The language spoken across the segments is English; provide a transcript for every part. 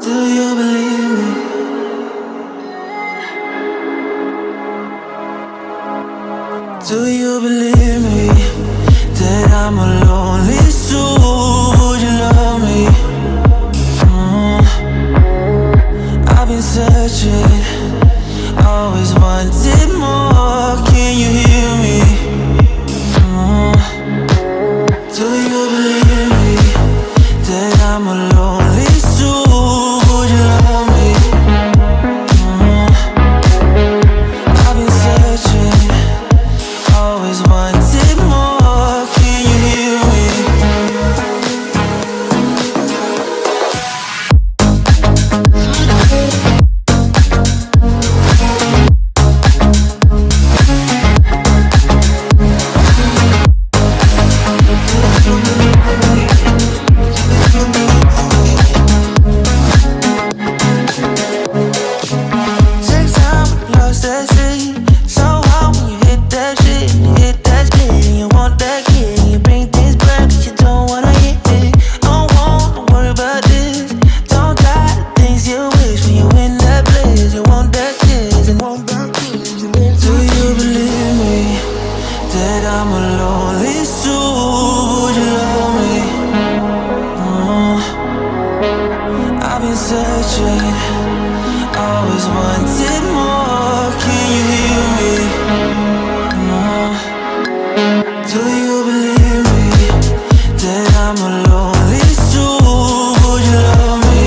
Do you believe me? Do you believe me that I'm a lonely soul? Would you love me? I've been searching, always wanted more. Can you hear me? Do you believe me that I'm a lonely soul? Would you love me? I've been searching, always wanted more. Can you hear me? Take time, lost that sea. So hard when you hit that shit. You hit that split and you want that kid. You bring things back that you don't wanna hit it. Don't worry about this. Don't die the things you wish when you in that place. You want that kiss and want that kiss. Do you believe me that I'm a lonely soul? Would you love me? I've been searching, always wanted more. Can you hear me? Do you believe me that I'm a lonely soul? Would you love me?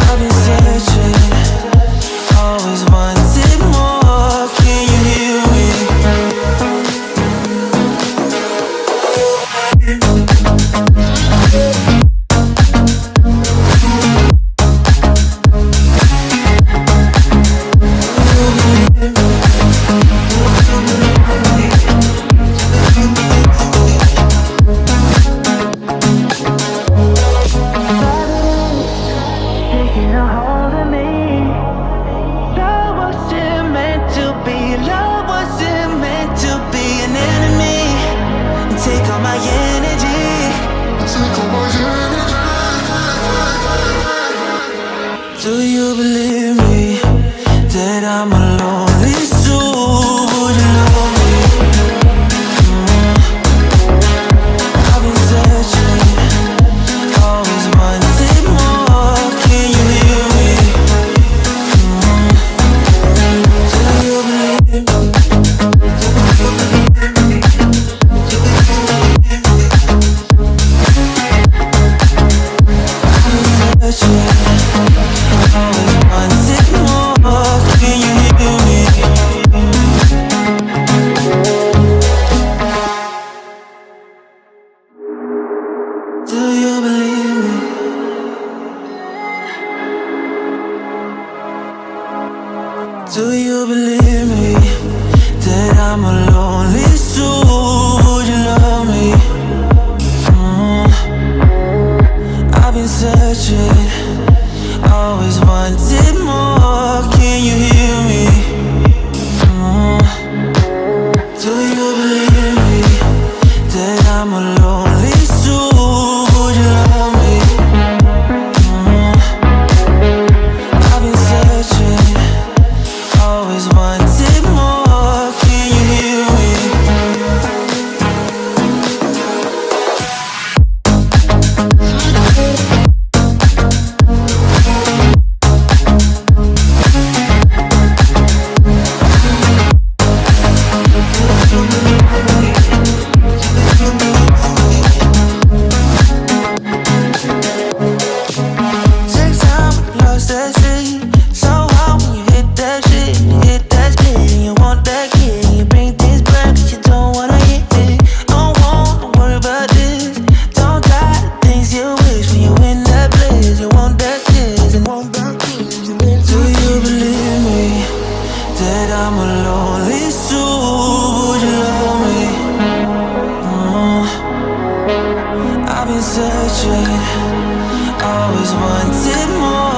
I've been searching, always wanted more. Can you hear me? Taking a hold of me. Love wasn't meant to be. Love wasn't meant to be an enemy. And take all my energy. Do you believe me that I'm a lonely soul? Would you love me? I've been searching, always wanted more. Can you hear me? Do you believe me? I've been searching, always wanted more. Can you hear me? Do you believe me? Do you believe me that I'm a lonely soul? Would you love me? I've been searching, always wanted more. Can you hear me? Do you believe me that I'm a lonely soul? Would you love me? I've been searching, always wanted more. Can you hear me? Take time, lost that sea. So hard when you hit that shit. You hit that split and you want that kid. You bring things back that you don't wanna hit it. Don't worry about this. Don't die the things you wish when you in that place. You want that kiss and want that kiss. Do you believe me that I'm a lonely soul? Would you love me? I've been searching, always wanted more.